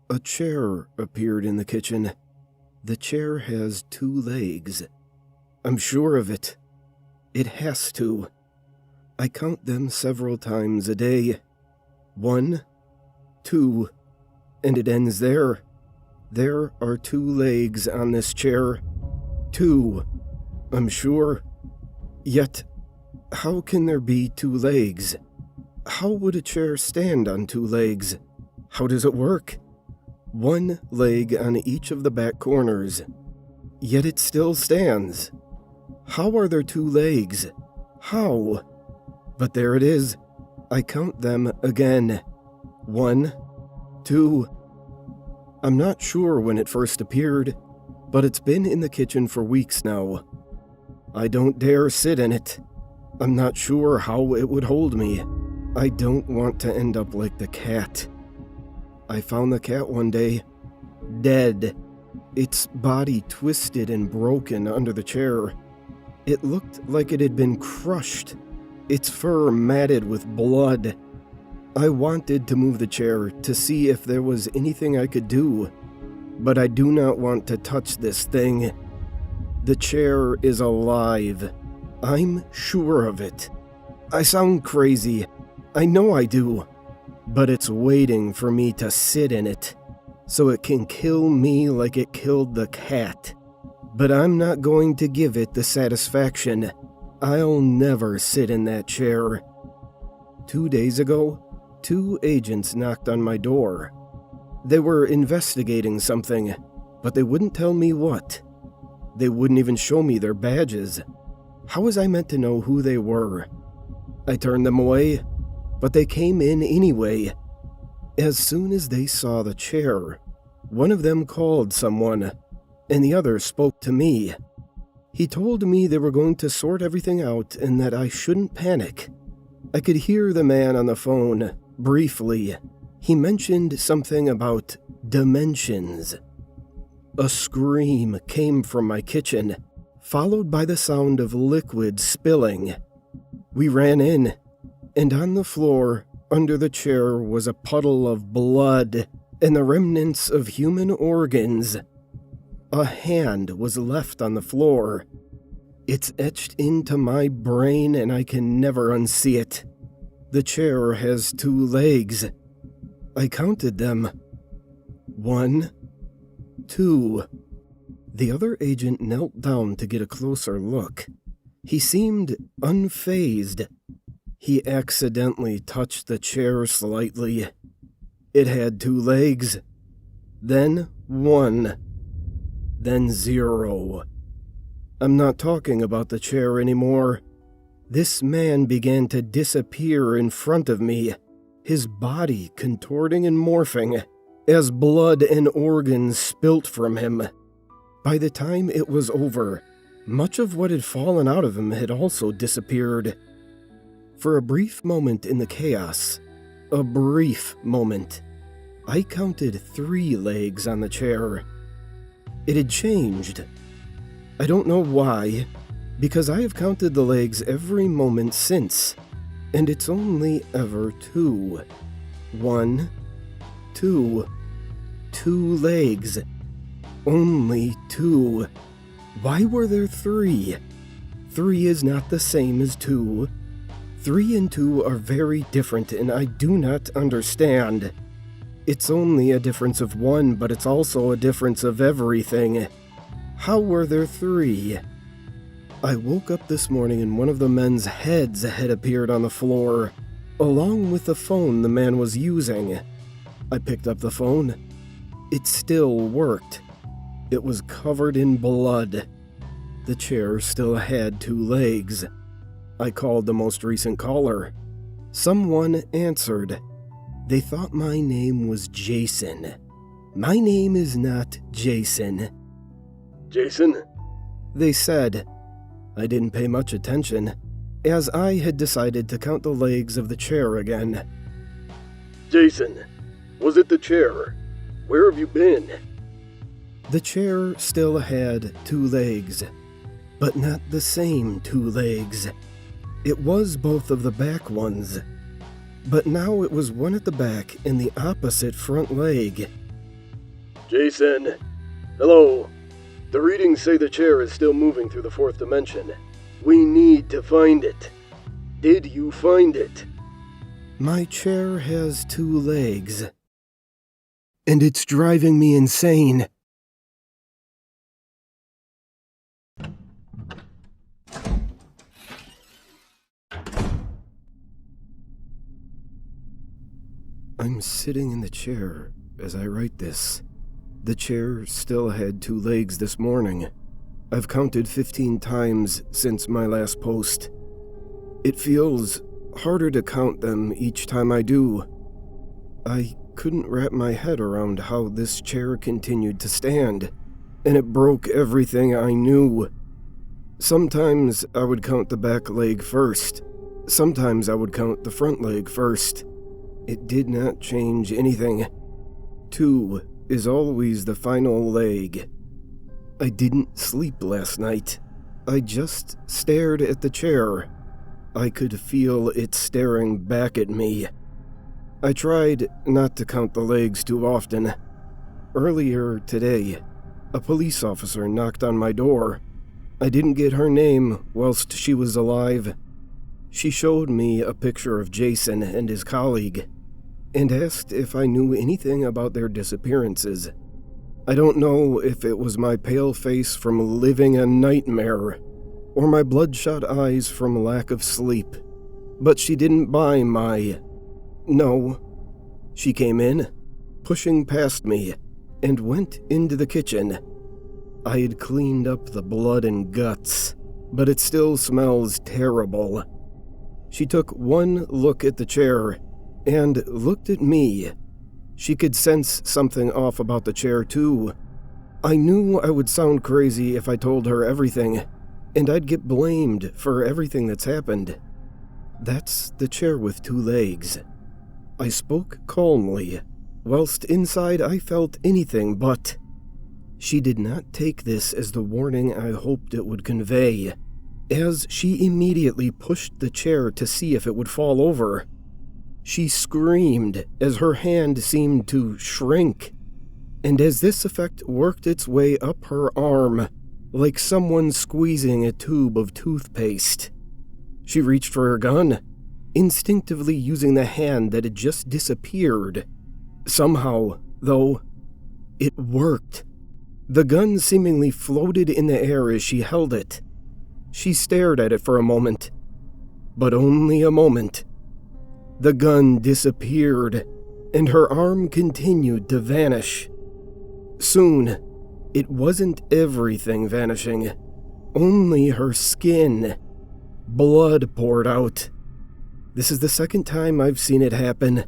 A chair appeared in the kitchen. The chair has 2 legs. I'm sure of it. It has to. I count them several times a day. 1, 2, and it ends there. There are 2 legs on this chair. 2, I'm sure. Yet, how can there be 2 legs? How would a chair stand on 2 legs? How does it work? 1 leg on each of the back corners. Yet it still stands. How are there 2 legs? How? But there it is. I count them again. 1, 2. I'm not sure when it first appeared, but it's been in the kitchen for weeks now. I don't dare sit in it. I'm not sure how it would hold me. I don't want to end up like the cat. I found the cat one day, dead. Its body twisted and broken under the chair. It looked like it had been crushed, its fur matted with blood. I wanted to move the chair to see if there was anything I could do, but I do not want to touch this thing. The chair is alive. I'm sure of it. I sound crazy. I know I do. But it's waiting for me to sit in it, so it can kill me like it killed the cat. But I'm not going to give it the satisfaction. I'll never sit in that chair. 2 days ago, 2 agents knocked on my door. They were investigating something, but they wouldn't tell me what. They wouldn't even show me their badges. How was I meant to know who they were? I turned them away, but they came in anyway. As soon as they saw the chair, one of them called someone, and the other spoke to me. He told me they were going to sort everything out and that I shouldn't panic. I could hear the man on the phone, briefly. He mentioned something about dimensions. A scream came from my kitchen, followed by the sound of liquid spilling. We ran in, and on the floor, under the chair, was a puddle of blood and the remnants of human organs. A hand was left on the floor. It's etched into my brain and I can never unsee it. The chair has 2 legs. I counted them. 1, 2. The other agent knelt down to get a closer look. He seemed unfazed. He accidentally touched the chair slightly. It had 2 legs. Then 1. Then 0. I'm not talking about the chair anymore. This man began to disappear in front of me, his body contorting and morphing as blood and organs spilt from him. By the time it was over, much of what had fallen out of him had also disappeared. For a brief moment in the chaos, a brief moment, I counted 3 legs on the chair. It had changed. I don't know why, because I have counted the legs every moment since, and it's only ever 2. 1, 2. 2 legs. Only 2. Why were there 3? 3 is not the same as 2. 3 and 2 are very different, and I do not understand. It's only a difference of 1, but it's also a difference of everything. How were there 3? I woke up this morning and one of the men's heads had appeared on the floor, along with the phone the man was using. I picked up the phone. It still worked. It was covered in blood. The chair still had 2 legs. I called the most recent caller. Someone answered. They thought my name was Jason. My name is not Jason. Jason? They said. I didn't pay much attention, as I had decided to count the legs of the chair again. Jason, was it the chair? Where have you been? The chair still had 2 legs, but not the same 2 legs. It was both of the back ones, but now it was one at the back and the opposite front leg. Jason? Hello? The readings say the chair is still moving through the fourth dimension. We need to find it. Did you find it? My chair has 2 legs. And it's driving me insane. I'm sitting in the chair as I write this. The chair still had 2 legs this morning. I've counted 15 times since my last post. It feels harder to count them each time I do. I couldn't wrap my head around how this chair continued to stand, and it broke everything I knew. Sometimes I would count the back leg first. Sometimes I would count the front leg first. It did not change anything. 2 is always the final leg. I didn't sleep last night. I just stared at the chair. I could feel it staring back at me. I tried not to count the legs too often. Earlier today, a police officer knocked on my door. I didn't get her name whilst she was alive. She showed me a picture of Jason and his colleague, and asked if I knew anything about their disappearances. I don't know if it was my pale face from living a nightmare, or my bloodshot eyes from lack of sleep, but she didn't buy my... No. She came in, pushing past me, and went into the kitchen. I had cleaned up the blood and guts, but it still smells terrible. She took one look at the chair and looked at me. She could sense something off about the chair, too. I knew I would sound crazy if I told her everything, and I'd get blamed for everything that's happened. That's the chair with 2 legs. I spoke calmly, whilst inside I felt anything but. She did not take this as the warning I hoped it would convey, as she immediately pushed the chair to see if it would fall over. She screamed as her hand seemed to shrink, and as this effect worked its way up her arm, like someone squeezing a tube of toothpaste. She reached for her gun, instinctively using the hand that had just disappeared. Somehow, though, it worked. The gun seemingly floated in the air as she held it. She stared at it for a moment, but only a moment. The gun disappeared, and her arm continued to vanish. Soon, it wasn't everything vanishing, only her skin. Blood poured out. This is the second time I've seen it happen.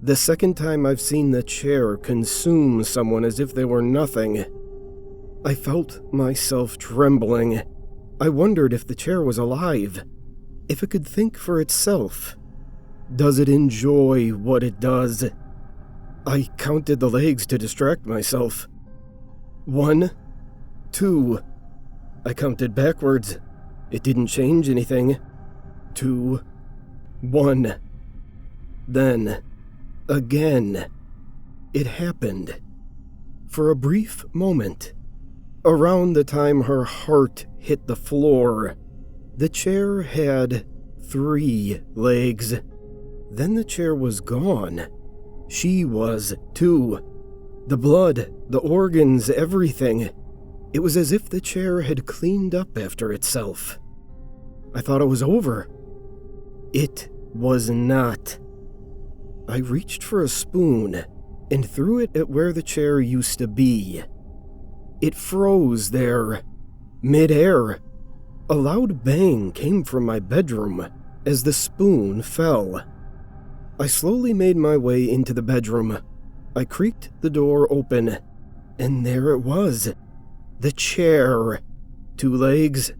The second time I've seen the chair consume someone as if they were nothing. I felt myself trembling. I wondered if the chair was alive, if it could think for itself. Does it enjoy what it does? I counted the legs to distract myself. 1, 2. I counted backwards. It didn't change anything. 2, 1. Then, again, it happened. For a brief moment, around the time her heart hit the floor, the chair had 3 legs. Then the chair was gone. She was, too. The blood, the organs, everything. It was as if the chair had cleaned up after itself. I thought it was over. It was not. I reached for a spoon and threw it at where the chair used to be. It froze there, mid-air. A loud bang came from my bedroom as the spoon fell. I slowly made my way into the bedroom. I creaked the door open, and there it was. The chair. 2 legs,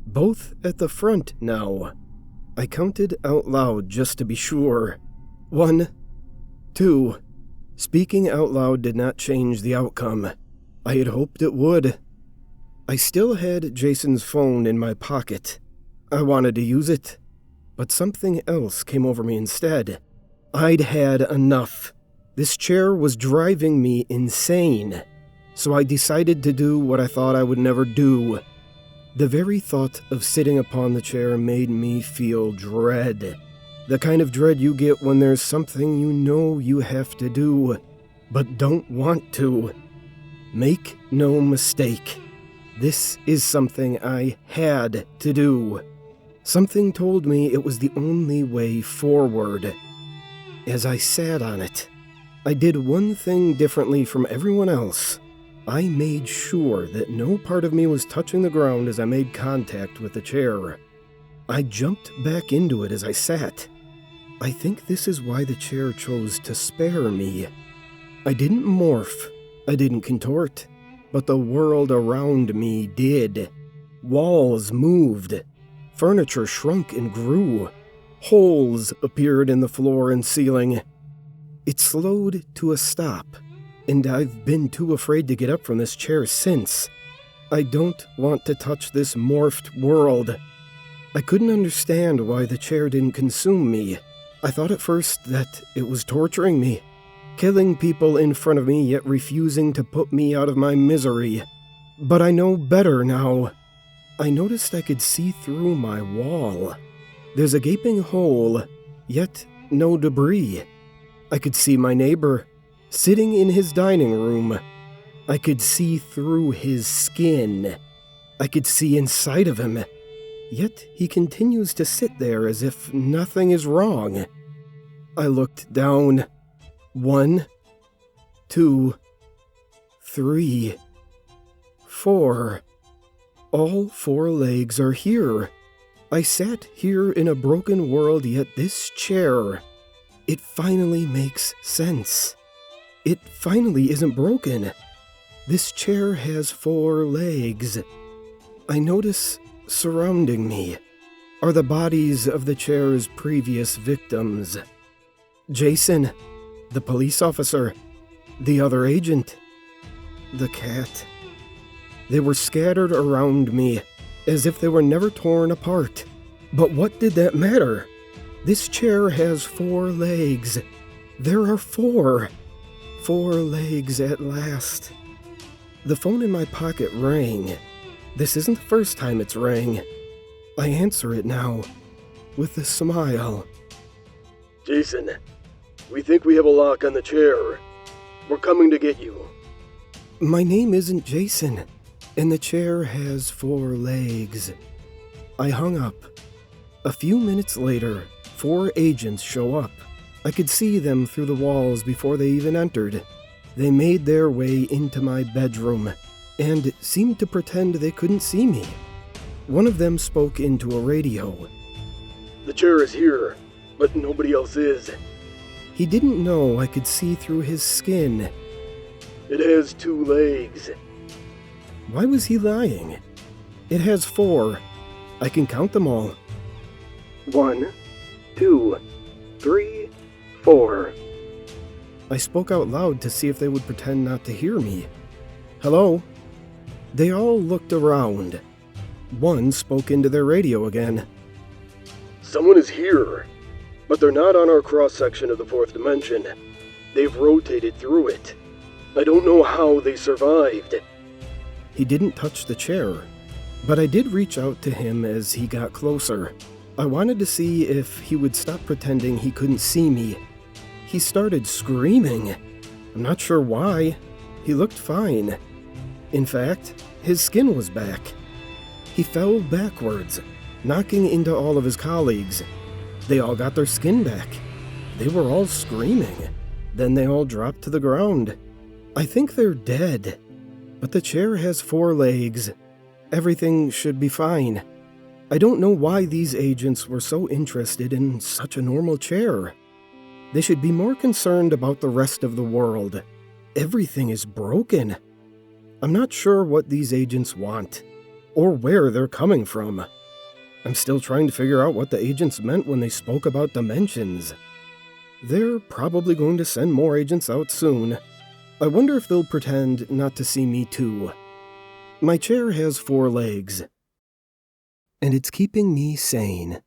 both at the front now. I counted out loud just to be sure. 1, 2. Speaking out loud did not change the outcome. I had hoped it would. I still had Jason's phone in my pocket. I wanted to use it, but something else came over me instead. I'd had enough. This chair was driving me insane. so I decided to do what I thought I would never do. The very thought of sitting upon the chair made me feel dread. The kind of dread you get when there's something you know you have to do, but don't want to. Make no mistake, this is something I had to do. Something told me it was the only way forward. As I sat on it, I did one thing differently from everyone else. I made sure that no part of me was touching the ground as I made contact with the chair. I jumped back into it as I sat. I think this is why the chair chose to spare me. I didn't morph, I didn't contort, but the world around me did. Walls moved, furniture shrunk and grew, holes appeared in the floor and ceiling. It slowed to a stop, and I've been too afraid to get up from this chair since. I don't want to touch this morphed world. I couldn't understand why the chair didn't consume me. I thought at first that it was torturing me, killing people in front of me yet refusing to put me out of my misery. But I know better now. I noticed I could see through my wall. There's a gaping hole, yet no debris. I could see my neighbor, sitting in his dining room. I could see through his skin. I could see inside of him. Yet he continues to sit there as if nothing is wrong. I looked down. 1, 2, 3, 4. All 4 legs are here. I sat here in a broken world, yet this chair, it finally makes sense. It finally isn't broken. This chair has 4 legs. I notice surrounding me are the bodies of the chair's previous victims. Jason, the police officer, the other agent, the cat. They were scattered around me, as if they were never torn apart. But what did that matter? This chair has 4 legs. There are 4. 4 legs at last. The phone in my pocket rang. This isn't the first time it's rang. I answer it now, with a smile. Jason, we think we have a lock on the chair. We're coming to get you. My name isn't Jason, and the chair has 4 legs. I hung up. A few minutes later, 4 agents show up. I could see them through the walls before they even entered. They made their way into my bedroom and seemed to pretend they couldn't see me. One of them spoke into a radio. The chair is here, but nobody else is. He didn't know I could see through his skin. It has 2 legs. Why was he lying? It has 4. I can count them all. 1, 2, 3, 4. I spoke out loud to see if they would pretend not to hear me. Hello? They all looked around. One spoke into their radio again. Someone is here, but they're not on our cross-section of the 4th dimension. They've rotated through it. I don't know how they survived. He didn't touch the chair, but I did reach out to him as he got closer. I wanted to see if he would stop pretending he couldn't see me. He started screaming. I'm not sure why. He looked fine. In fact, his skin was back. He fell backwards, knocking into all of his colleagues. They all got their skin back. They were all screaming. Then they all dropped to the ground. I think they're dead. But the chair has 4 legs. Everything should be fine. I don't know why these agents were so interested in such a normal chair. They should be more concerned about the rest of the world. Everything is broken. I'm not sure what these agents want, or where they're coming from. I'm still trying to figure out what the agents meant when they spoke about dimensions. They're probably going to send more agents out soon. I wonder if they'll pretend not to see me too. My chair has 4 legs, and it's keeping me sane.